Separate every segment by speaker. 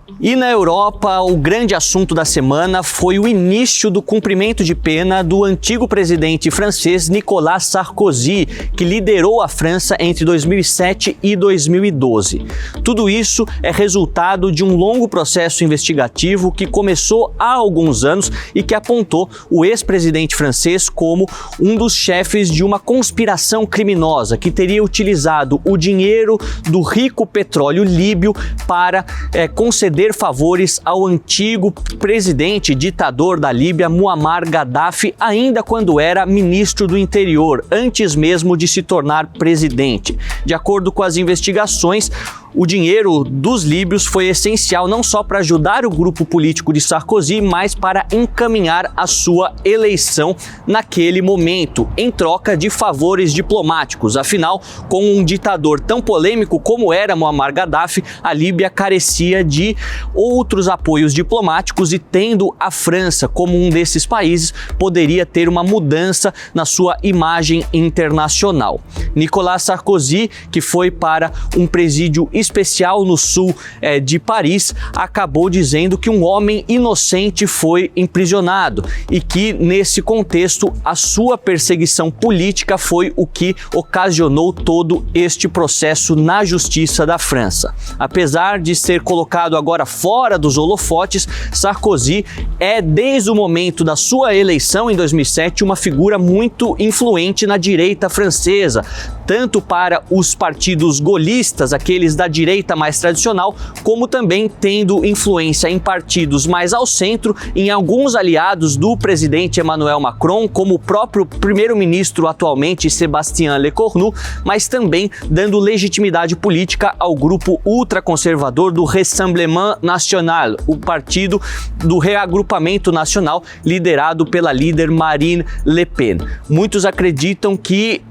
Speaker 1: E na Europa, o grande assunto da semana foi o início do cumprimento de pena do antigo presidente francês Nicolas Sarkozy, que liderou a França entre 2007 e 2012. Tudo isso é resultado de um longo processo investigativo que começou há alguns anos e que apontou o ex-presidente francês como um dos chefes de uma conspiração criminosa que teria utilizado o dinheiro do rico petróleo líbio para conceder favores ao antigo presidente ditador da Líbia, Muammar Gaddafi, ainda quando era ministro do interior, antes mesmo de se tornar presidente. De acordo com as investigações, o dinheiro dos líbios foi essencial não só para ajudar o grupo político de Sarkozy, mas para encaminhar a sua eleição naquele momento, em troca de favores diplomáticos. Afinal, com um ditador tão polêmico como era Muammar Gaddafi, a Líbia carecia de outros apoios diplomáticos e, tendo a França como um desses países, poderia ter uma mudança na sua imagem internacional. Nicolas Sarkozy, que foi para um presídio especial no sul de Paris, acabou dizendo que um homem inocente foi imprisionado e que, nesse contexto, a sua perseguição política foi o que ocasionou todo este processo na justiça da França. Apesar de ser colocado agora fora dos holofotes, Sarkozy é, desde o momento da sua eleição em 2007, uma figura muito influente na direita francesa, tanto para os partidos gaullistas, aqueles da direita mais tradicional, como também tendo influência em partidos mais ao centro, em alguns aliados do presidente Emmanuel Macron, como o próprio primeiro-ministro atualmente, Sébastien Lecornu, mas também dando legitimidade política ao grupo ultraconservador do Rassemblement National, o partido do reagrupamento nacional liderado pela líder Marine Le Pen. Muitos acreditam que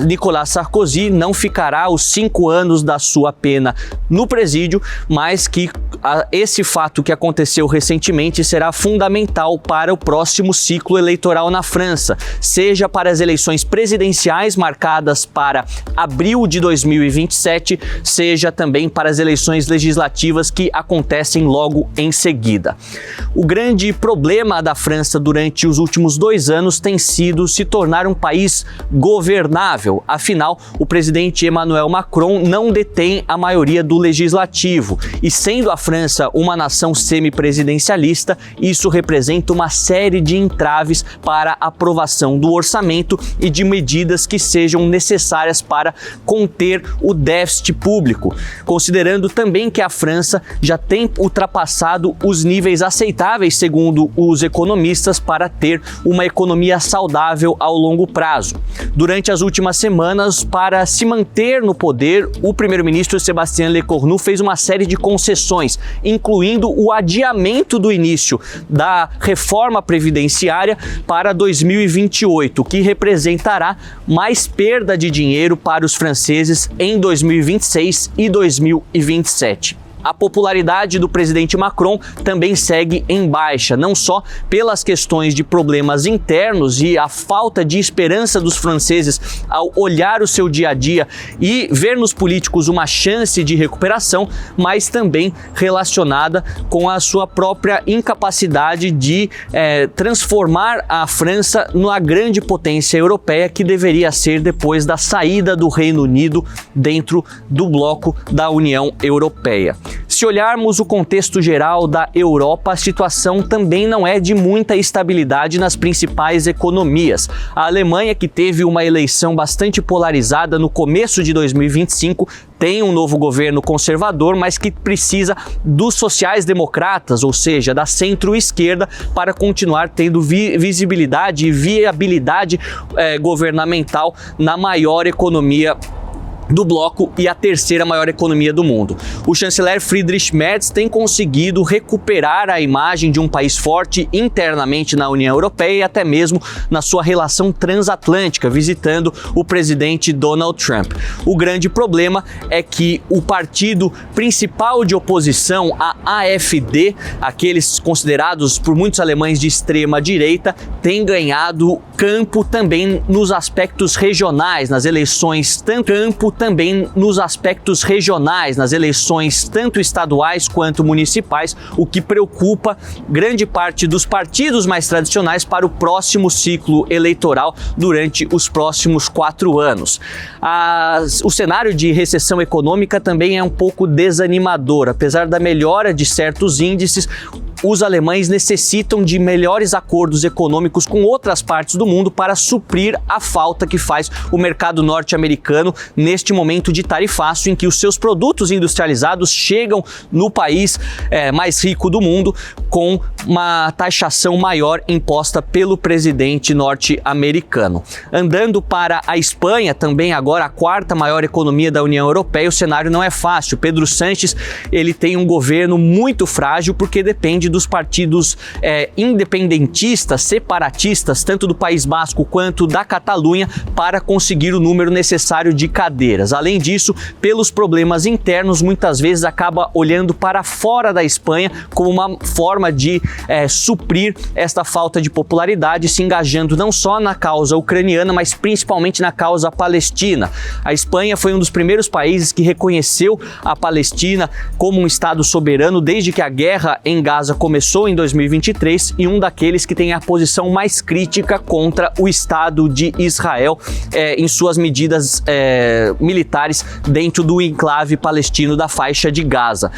Speaker 1: Nicolas Sarkozy não ficará os 5 anos da sua pena no presídio, mas que esse fato que aconteceu recentemente será fundamental para o próximo ciclo eleitoral na França, seja para as eleições presidenciais marcadas para abril de 2027, seja também para as eleições legislativas que acontecem logo em seguida. O grande problema da França durante os últimos 2 anos tem sido se tornar um país governável. Afinal, o presidente Emmanuel Macron não detém a maioria do legislativo e, sendo a França uma nação semipresidencialista, isso representa uma série de entraves para a aprovação do orçamento e de medidas que sejam necessárias para conter o déficit público, considerando também que a França já tem ultrapassado os níveis aceitáveis, segundo os economistas, para ter uma economia saudável ao longo prazo. Durante as últimas semanas, para se manter no poder, o primeiro-ministro Sébastien Lecornu fez uma série de concessões, incluindo o adiamento do início da reforma previdenciária para 2028, que representará mais perda de dinheiro para os franceses em 2026 e 2027. A popularidade do presidente Macron também segue em baixa, não só pelas questões de problemas internos e a falta de esperança dos franceses ao olhar o seu dia a dia e ver nos políticos uma chance de recuperação, mas também relacionada com a sua própria incapacidade de transformar a França numa grande potência europeia que deveria ser depois da saída do Reino Unido dentro do bloco da União Europeia. Se olharmos o contexto geral da Europa, a situação também não é de muita estabilidade nas principais economias. A Alemanha, que teve uma eleição bastante polarizada no começo de 2025, tem um novo governo conservador, mas que precisa dos sociais-democratas, ou seja, da centro-esquerda, para continuar tendo visibilidade e viabilidade governamental na maior economia do bloco e a terceira maior economia do mundo. O chanceler Friedrich Merz tem conseguido recuperar a imagem de um país forte internamente na União Europeia e até mesmo na sua relação transatlântica, visitando o presidente Donald Trump. O grande problema é que o partido principal de oposição, a AfD, aqueles considerados por muitos alemães de extrema direita, tem ganhado campo também nos aspectos regionais, nas eleições tanto estaduais quanto municipais, o que preocupa grande parte dos partidos mais tradicionais para o próximo ciclo eleitoral durante os próximos 4 anos. O cenário de recessão econômica também é um pouco desanimador. Apesar da melhora de certos índices, os alemães necessitam de melhores acordos econômicos com outras partes do mundo para suprir a falta que faz o mercado norte-americano neste momento de tarifaço em que os seus produtos industrializados chegam no país mais rico do mundo com uma taxação maior imposta pelo presidente norte-americano. Andando para a Espanha, também agora a 4ª maior economia da União Europeia, o cenário não é fácil. Pedro Sánchez, ele tem um governo muito frágil porque depende dos partidos independentistas, separatistas, tanto do País Basco quanto da Catalunha, para conseguir o número necessário de cadeiras. Além disso, pelos problemas internos, muitas vezes acaba olhando para fora da Espanha como uma forma de suprir esta falta de popularidade, se engajando não só na causa ucraniana, mas principalmente na causa palestina. A Espanha foi um dos primeiros países que reconheceu a Palestina como um Estado soberano desde que a guerra em Gaza começou em 2023 e um daqueles que tem a posição mais crítica contra o Estado de Israel em suas medidas militares dentro do enclave palestino da faixa de Gaza.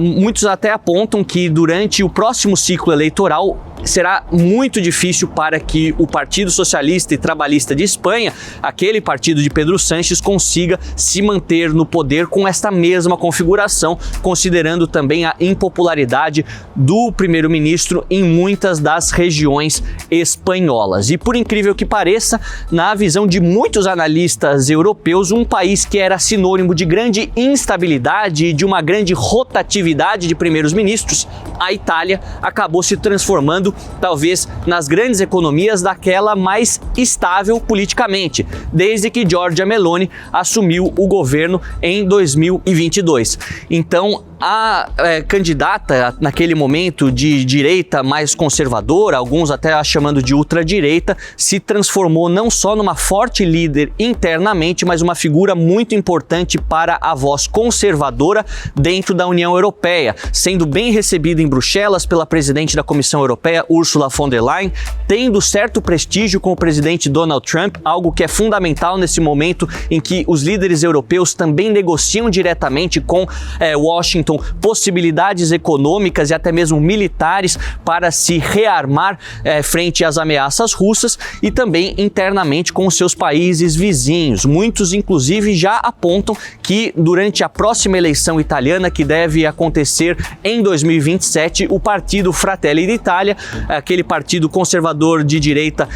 Speaker 1: Muitos até apontam que durante o próximo ciclo eleitoral será muito difícil para que o Partido Socialista e Trabalhista de Espanha, aquele partido de Pedro Sánchez, consiga se manter no poder com esta mesma configuração, considerando também a impopularidade do primeiro-ministro em muitas das regiões espanholas. E por incrível que pareça, na visão de muitos analistas europeus, um país que era sinônimo de grande instabilidade e de uma grande rotatividade de primeiros-ministros, a Itália, acabou se transformando talvez nas grandes economias daquela mais estável politicamente, desde que Giorgia Meloni assumiu o governo em 2022. Então, a candidata naquele momento de direita mais conservadora, alguns até a chamando de ultradireita, se transformou não só numa forte líder internamente, mas uma figura muito importante para a voz conservadora dentro da União Europeia, sendo bem recebida em Bruxelas pela presidente da Comissão Europeia, Ursula von der Leyen, tendo certo prestígio com o presidente Donald Trump, algo que é fundamental nesse momento em que os líderes europeus também negociam diretamente com Washington possibilidades econômicas e até mesmo militares para se rearmar frente às ameaças russas e também internamente com os seus países vizinhos. Muitos, inclusive, já apontam que durante a próxima eleição italiana, que deve acontecer em 2027, o partido Fratelli d'Italia, aquele partido conservador de direita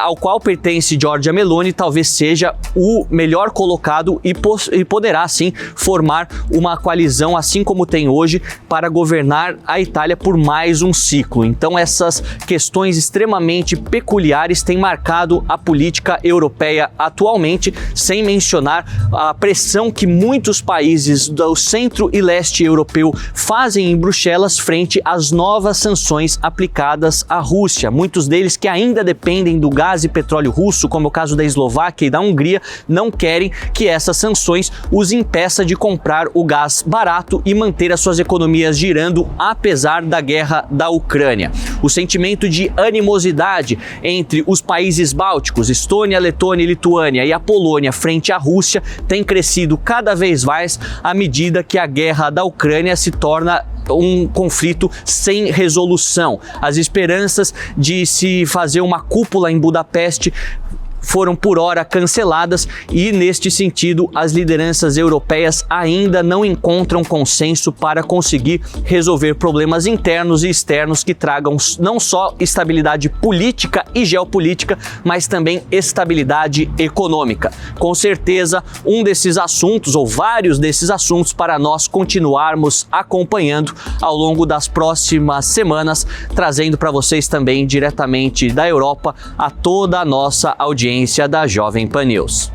Speaker 1: ao qual pertence Giorgia Meloni, talvez seja o melhor colocado e poderá, sim, formar uma coalizão, assim como tem hoje, para governar a Itália por mais um ciclo. Então, essas questões extremamente peculiares têm marcado a política europeia atualmente, sem mencionar a pressão que muitos países do centro e leste europeu fazem em Bruxelas frente às novas sanções aplicadas à Rússia. Muitos deles que ainda dependem do gás e petróleo russo, como é o caso da Eslováquia e da Hungria, não querem que essas sanções os impeça de comprar o gás barato e manter as suas economias girando, apesar da guerra da Ucrânia. O sentimento de animosidade entre os países bálticos, Estônia, Letônia e Lituânia, e a Polônia frente à Rússia tem crescido cada vez mais à medida que a guerra da Ucrânia se torna um conflito sem resolução. As esperanças de se fazer uma cúpula em Budapeste foram por hora canceladas e, neste sentido, as lideranças europeias ainda não encontram consenso para conseguir resolver problemas internos e externos que tragam não só estabilidade política e geopolítica, mas também estabilidade econômica. Com certeza, um desses assuntos, ou vários desses assuntos, para nós continuarmos acompanhando ao longo das próximas semanas, trazendo para vocês também diretamente da Europa a toda a nossa audiência da Jovem Pan News.